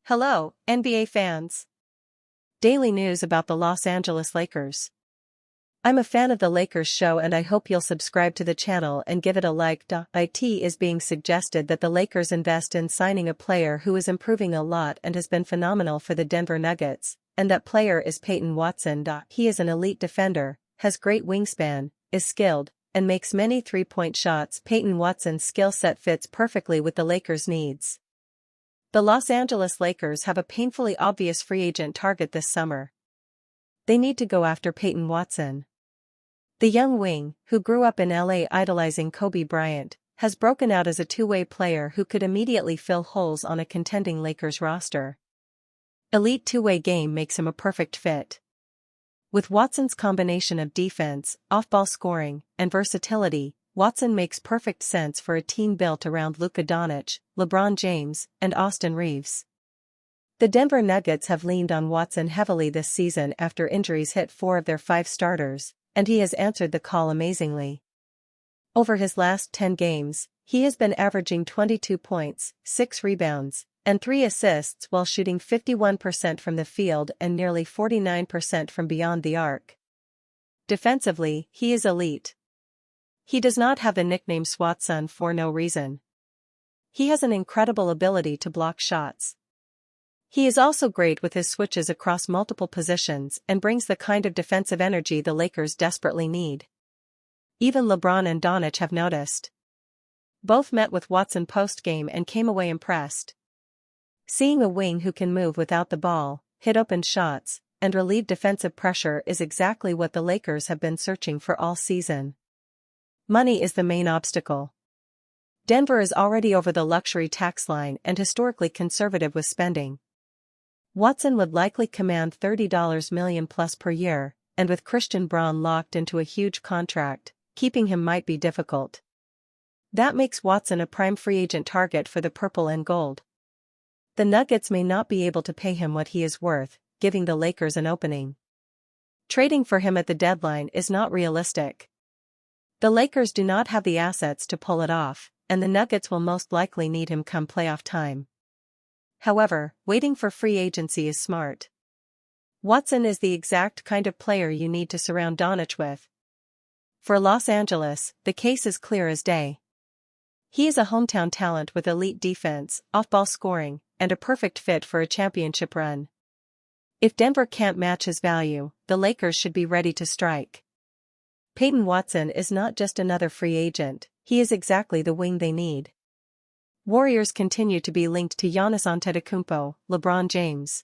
Hello, NBA fans. Daily news about the Los Angeles Lakers. I'm a fan of the Lakers show and I hope you'll subscribe to the channel and give it a like. It is being suggested that the Lakers invest in signing a player who is improving a lot and has been phenomenal for the Denver Nuggets, and that player is Peyton Watson. He is an elite defender, has great wingspan, is skilled, and makes many three-point shots. Peyton Watson's skill set fits perfectly with the Lakers' needs. The Los Angeles Lakers have a painfully obvious free agent target this summer. They need to go after Peyton Watson. The young wing, who grew up in LA idolizing Kobe Bryant, has broken out as a two-way player who could immediately fill holes on a contending Lakers roster. Elite two-way game makes him a perfect fit. With Watson's combination of defense, off-ball scoring, and versatility, Watson makes perfect sense for a team built around Luka Doncic, LeBron James, and Austin Reeves. The Denver Nuggets have leaned on Watson heavily this season after injuries hit 4 of their 5 starters, and he has answered the call amazingly. Over his last 10 games, he has been averaging 22 points, 6 rebounds, and 3 assists while shooting 51% from the field and nearly 49% from beyond the arc. Defensively, he is elite. He does not have the nickname Swatson for no reason. He has an incredible ability to block shots. He is also great with his switches across multiple positions and brings the kind of defensive energy the Lakers desperately need. Even LeBron and Doncic have noticed. Both met with Watson post-game and came away impressed. Seeing a wing who can move without the ball, hit open shots, and relieve defensive pressure is exactly what the Lakers have been searching for all season. Money is the main obstacle. Denver is already over the luxury tax line and historically conservative with spending. Watson would likely command $30 million plus per year, and with Christian Braun locked into a huge contract, keeping him might be difficult. That makes Watson a prime free agent target for the purple and gold. The Nuggets may not be able to pay him what he is worth, giving the Lakers an opening. Trading for him at the deadline is not realistic. The Lakers do not have the assets to pull it off, and the Nuggets will most likely need him come playoff time. However, waiting for free agency is smart. Watson is the exact kind of player you need to surround Doncic with. For Los Angeles, the case is clear as day. He is a hometown talent with elite defense, off-ball scoring, and a perfect fit for a championship run. If Denver can't match his value, the Lakers should be ready to strike. Peyton Watson is not just another free agent, he is exactly the wing they need. Warriors continue to be linked to Giannis Antetokounmpo, LeBron James.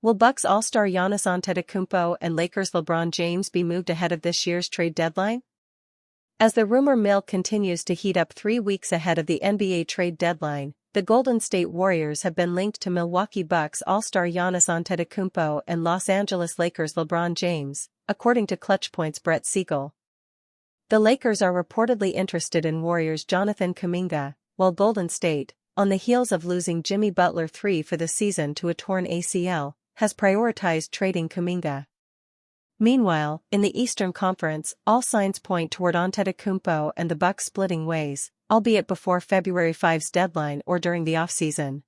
Will Bucks All-Star Giannis Antetokounmpo and Lakers LeBron James be moved ahead of this year's trade deadline? As the rumor mill continues to heat up 3 weeks ahead of the NBA trade deadline, the Golden State Warriors have been linked to Milwaukee Bucks All-Star Giannis Antetokounmpo and Los Angeles Lakers LeBron James, according to ClutchPoint's Brett Siegel. The Lakers are reportedly interested in Warriors Jonathan Kuminga, while Golden State, on the heels of losing Jimmy Butler III for the season to a torn ACL, has prioritized trading Kuminga. Meanwhile, in the Eastern Conference, all signs point toward Antetokounmpo and the Bucks splitting ways, albeit before February 5's deadline or during the offseason.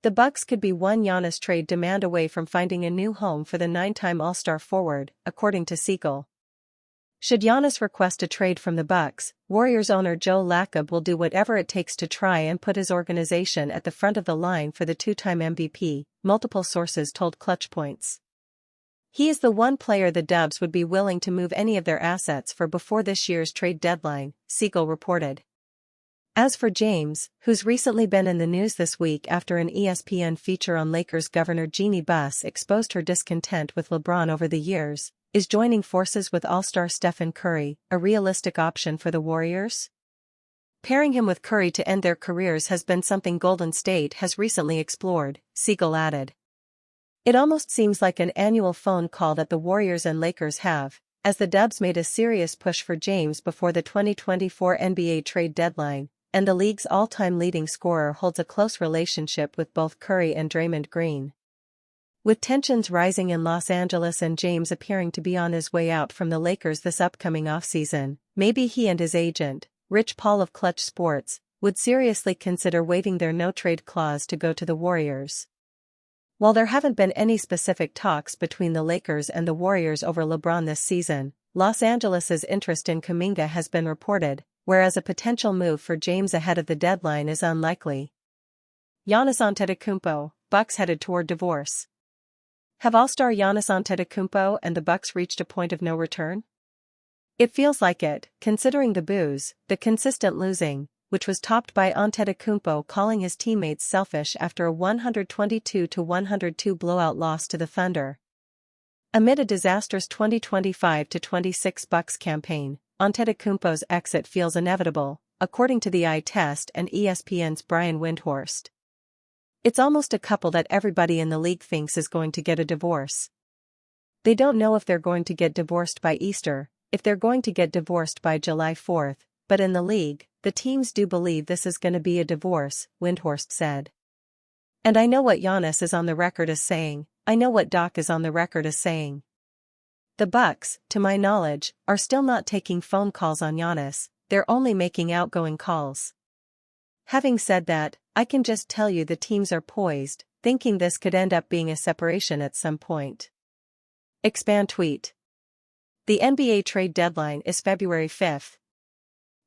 The Bucks could be one Giannis trade demand away from finding a new home for the 9-time All-Star forward, according to Siegel. Should Giannis request a trade from the Bucks, Warriors owner Joe Lacob will do whatever it takes to try and put his organization at the front of the line for the 2-time MVP, multiple sources told ClutchPoints. He is the one player the Dubs would be willing to move any of their assets for before this year's trade deadline, Siegel reported. As for James, who's recently been in the news this week after an ESPN feature on Lakers governor Jeannie Buss exposed her discontent with LeBron over the years, is joining forces with All-Star Stephen Curry a realistic option for the Warriors? Pairing him with Curry to end their careers has been something Golden State has recently explored, Siegel added. It almost seems like an annual phone call that the Warriors and Lakers have, as the Dubs made a serious push for James before the 2024 NBA trade deadline, and the league's all-time leading scorer holds a close relationship with both Curry and Draymond Green. With tensions rising in Los Angeles and James appearing to be on his way out from the Lakers this upcoming offseason, maybe he and his agent, Rich Paul of Clutch Sports, would seriously consider waiving their no-trade clause to go to the Warriors. While there haven't been any specific talks between the Lakers and the Warriors over LeBron this season, Los Angeles' interest in Kuminga has been reported, whereas a potential move for James ahead of the deadline is unlikely. Giannis Antetokounmpo, Bucks headed toward divorce. Have All-Star Giannis Antetokounmpo and the Bucks reached a point of no return? It feels like it, considering the boos, the consistent losing, which was topped by Antetokounmpo calling his teammates selfish after a 122-102 blowout loss to the Thunder. Amid a disastrous 2025-26 Bucks campaign, Antetokounmpo's exit feels inevitable, according to the Eye Test and ESPN's Brian Windhorst. It's almost a couple that everybody in the league thinks is going to get a divorce. They don't know if they're going to get divorced by Easter, if they're going to get divorced by July 4th, but in the league, the teams do believe this is going to be a divorce, Windhorst said. And I know what Giannis is on the record as saying, I know what Doc is on the record as saying. The Bucks, to my knowledge, are still not taking phone calls on Giannis, they're only making outgoing calls. Having said that, I can just tell you the teams are poised, thinking this could end up being a separation at some point. Expand tweet. The NBA trade deadline is February 5th.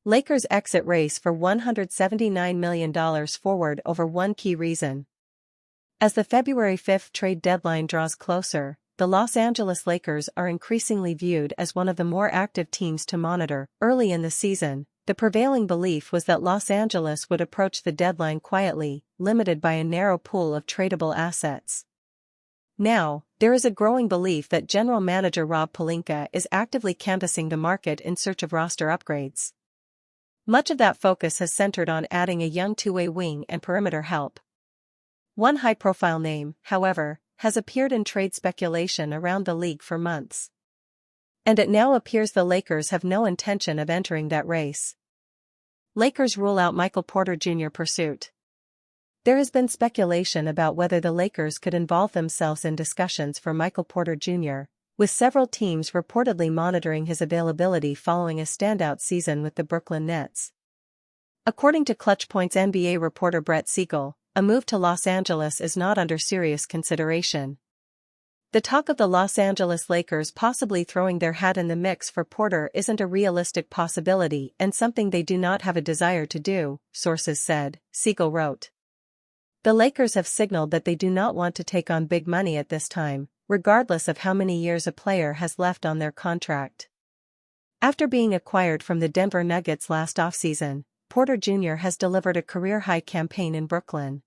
Lakers exit race for $179 million forward over one key reason. As the February 5th trade deadline draws closer, the Los Angeles Lakers are increasingly viewed as one of the more active teams to monitor. Early in the season, the prevailing belief was that Los Angeles would approach the deadline quietly, limited by a narrow pool of tradable assets. Now, there is a growing belief that general manager Rob Pelinka is actively canvassing the market in search of roster upgrades. Much of that focus has centered on adding a young two-way wing and perimeter help. One high-profile name, however, has appeared in trade speculation around the league for months. And it now appears the Lakers have no intention of entering that race. Lakers rule out Michael Porter Jr. pursuit. There has been speculation about whether the Lakers could involve themselves in discussions for Michael Porter Jr., with several teams reportedly monitoring his availability following a standout season with the Brooklyn Nets. According to ClutchPoint's NBA reporter Brett Siegel, a move to Los Angeles is not under serious consideration. The talk of the Los Angeles Lakers possibly throwing their hat in the mix for Porter isn't a realistic possibility and something they do not have a desire to do, sources said, Siegel wrote. The Lakers have signaled that they do not want to take on big money at this time, regardless of how many years a player has left on their contract. After being acquired from the Denver Nuggets last offseason, Porter Jr. has delivered a career-high campaign in Brooklyn.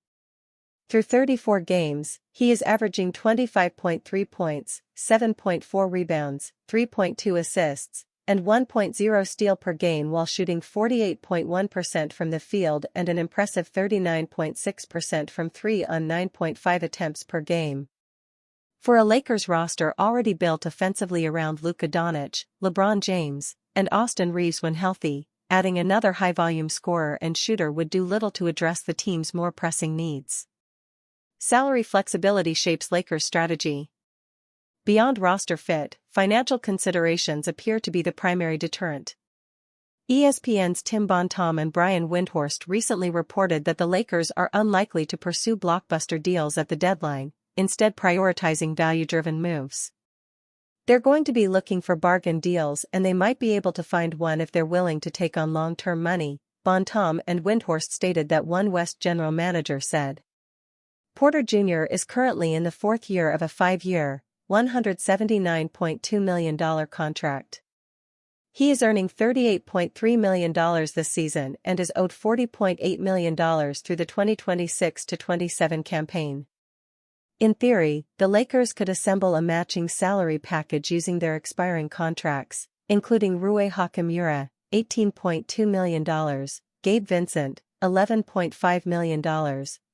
Through 34 games, he is averaging 25.3 points, 7.4 rebounds, 3.2 assists, and 1.0 steal per game while shooting 48.1% from the field and an impressive 39.6% from three on 9.5 attempts per game. For a Lakers roster already built offensively around Luka Doncic, LeBron James, and Austin Reeves when healthy, adding another high-volume scorer and shooter would do little to address the team's more pressing needs. Salary flexibility shapes Lakers' strategy. Beyond roster fit, financial considerations appear to be the primary deterrent. ESPN's Tim Bontemps and Brian Windhorst recently reported that the Lakers are unlikely to pursue blockbuster deals at the deadline, instead prioritizing value-driven moves. They're going to be looking for bargain deals and they might be able to find one if they're willing to take on long-term money, Bontemps and Windhorst stated that one West general manager said. Porter Jr. is currently in the fourth year of a 5-year, $179.2 million contract. He is earning $38.3 million this season and is owed $40.8 million through the 2026-27 campaign. In theory, the Lakers could assemble a matching salary package using their expiring contracts, including Rui Hachimura, $18.2 million, Gabe Vincent, $11.5 million,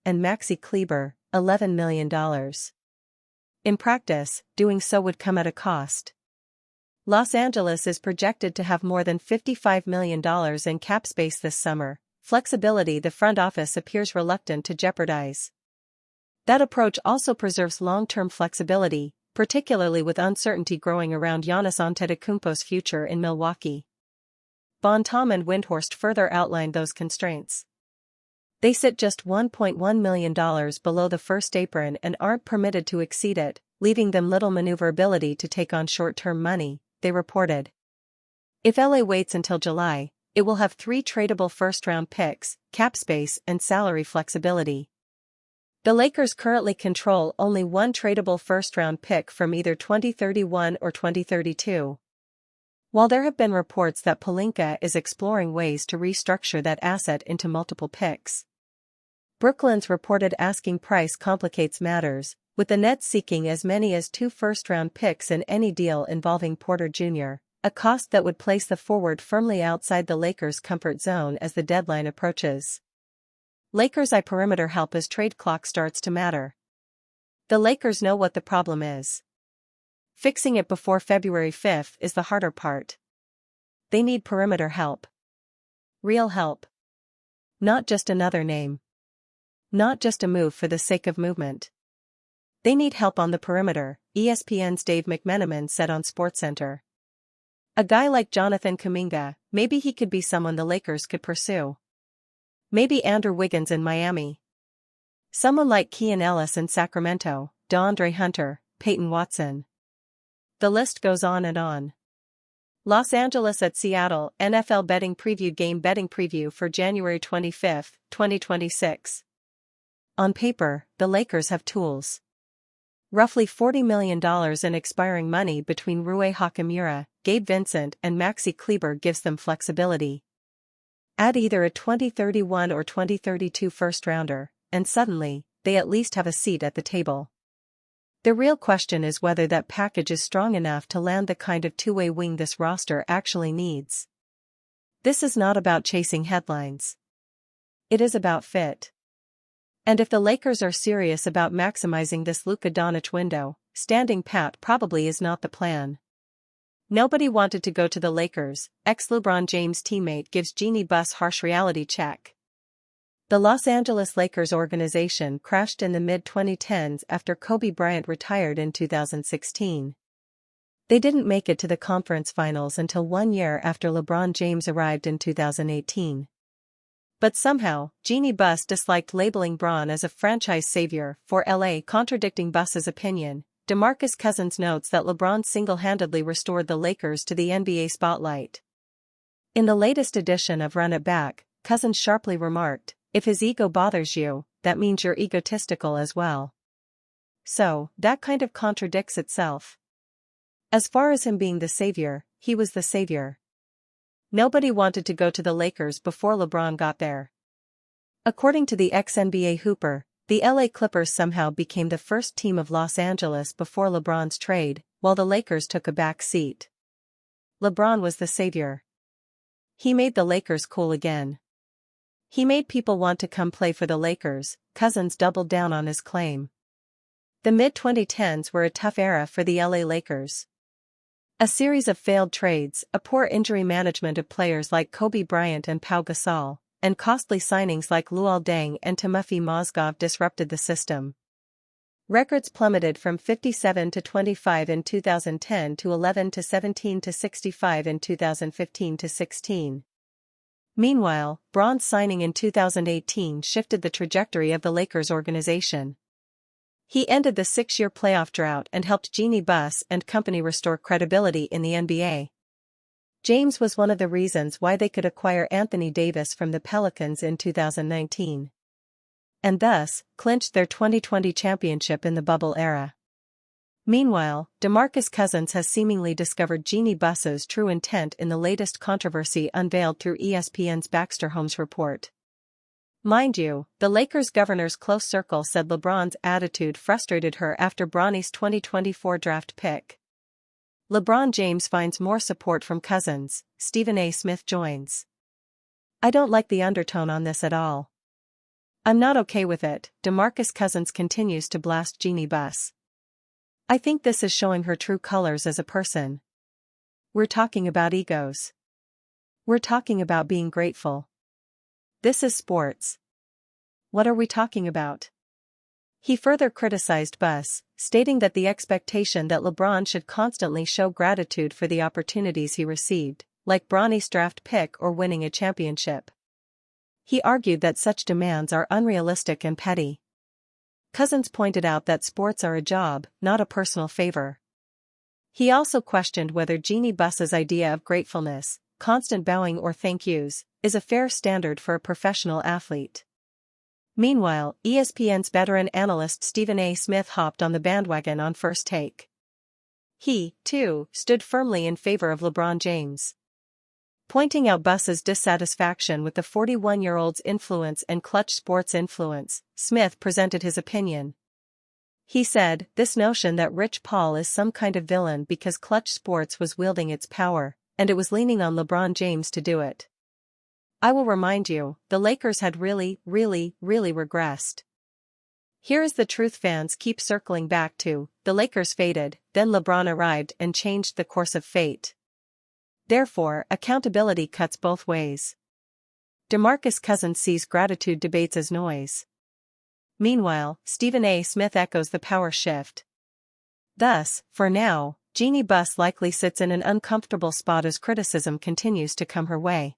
and Maxi Kleber, $11 million. In practice, doing so would come at a cost. Los Angeles is projected to have more than $55 million in cap space this summer, flexibility the front office appears reluctant to jeopardize. That approach also preserves long-term flexibility, particularly with uncertainty growing around Giannis Antetokounmpo's future in Milwaukee. Bontemps and Windhorst further outlined those constraints. They sit just $1.1 million below the first apron and aren't permitted to exceed it, leaving them little maneuverability to take on short-term money, they reported. If LA waits until July, it will have 3 tradable first-round picks, cap space and salary flexibility. The Lakers currently control only 1 tradable first-round pick from either 2031 or 2032. While there have been reports that Pelinka is exploring ways to restructure that asset into multiple picks, Brooklyn's reported asking price complicates matters, with the Nets seeking as many as 2 first-round picks in any deal involving Porter Jr., a cost that would place the forward firmly outside the Lakers' comfort zone as the deadline approaches. Lakers eye perimeter help as trade clock starts to matter. The Lakers know what the problem is. Fixing it before February 5 is the harder part. They need perimeter help. Real help. Not just another name. Not just a move for the sake of movement. They need help on the perimeter, ESPN's Dave McMenamin said on SportsCenter. A guy like Jonathan Kuminga, maybe he could be someone the Lakers could pursue. Maybe Andrew Wiggins in Miami. Someone like Keon Ellis in Sacramento, DeAndre Hunter, Peyton Watson. The list goes on and on. Los Angeles at Seattle, NFL betting preview game betting preview for January 25, 2026. On paper, the Lakers have tools. Roughly $40 million in expiring money between Rui Hachimura, Gabe Vincent and Maxi Kleber gives them flexibility. Add either a 2031 or 2032 first-rounder, and suddenly, they at least have a seat at the table. The real question is whether that package is strong enough to land the kind of two-way wing this roster actually needs. This is not about chasing headlines. It is about fit. And if the Lakers are serious about maximizing this Luka Doncic window, standing pat probably is not the plan. Nobody wanted to go to the Lakers, ex-LeBron James teammate gives Jeannie Buss harsh reality check. The Los Angeles Lakers organization crashed in the mid-2010s after Kobe Bryant retired in 2016. They didn't make it to the conference finals until 1 year after LeBron James arrived in 2018. But somehow, Jeannie Buss disliked labeling Bron as a franchise savior for LA, contradicting Buss's opinion. DeMarcus Cousins notes that LeBron single-handedly restored the Lakers to the NBA spotlight. In the latest edition of Run It Back, Cousins sharply remarked, "If his ego bothers you, that means you're egotistical as well." So, that kind of contradicts itself. As far as him being the savior, he was the savior. Nobody wanted to go to the Lakers before LeBron got there. According to the ex-NBA hooper, the LA Clippers somehow became the first team of Los Angeles before LeBron's trade, while the Lakers took a back seat. LeBron was the savior. He made the Lakers cool again. He made people want to come play for the Lakers, Cousins doubled down on his claim. The mid-2010s were a tough era for the LA Lakers. A series of failed trades, a poor injury management of players like Kobe Bryant and Pau Gasol, and costly signings like Luol Deng and Timofey Mozgov disrupted the system. Records plummeted from 57 to 25 in 2010 to 11 to 17 to 65 in 2015 to 16. Meanwhile, Bron's signing in 2018 shifted the trajectory of the Lakers organization. He ended the 6-year playoff drought and helped Jeannie Buss and company restore credibility in the NBA. James was one of the reasons why they could acquire Anthony Davis from the Pelicans in 2019. And thus, clinched their 2020 championship in the bubble era. Meanwhile, DeMarcus Cousins has seemingly discovered Jeannie Buss's true intent in the latest controversy unveiled through ESPN's Baxter Holmes report. Mind you, the Lakers' governor's close circle said LeBron's attitude frustrated her after Bronny's 2024 draft pick. LeBron James finds more support from Cousins, Stephen A. Smith joins. "I don't like the undertone on this at all. I'm not okay with it," DeMarcus Cousins continues to blast Jeannie Buss. "I think this is showing her true colors as a person. We're talking about egos. We're talking about being grateful. This is sports. What are we talking about?" He further criticized Buss, stating that the expectation that LeBron should constantly show gratitude for the opportunities he received, like Bronny's draft pick or winning a championship. He argued that such demands are unrealistic and petty. Cousins pointed out that sports are a job, not a personal favor. He also questioned whether Jeannie Buss's idea of gratefulness, constant bowing or thank yous, is a fair standard for a professional athlete. Meanwhile, ESPN's veteran analyst Stephen A. Smith hopped on the bandwagon on First Take. He, too, stood firmly in favor of LeBron James. Pointing out Buss's dissatisfaction with the 41-year-old's influence and Clutch Sports' influence, Smith presented his opinion. He said, "This notion that Rich Paul is some kind of villain because Clutch Sports was wielding its power, and it was leaning on LeBron James to do it. I will remind you, the Lakers had really regressed. Here is the truth fans keep circling back to, the Lakers faded, then LeBron arrived and changed the course of fate. Therefore, accountability cuts both ways." DeMarcus Cousins sees gratitude debates as noise. Meanwhile, Stephen A. Smith echoes the power shift. Thus, for now, Jeannie Buss likely sits in an uncomfortable spot as criticism continues to come her way.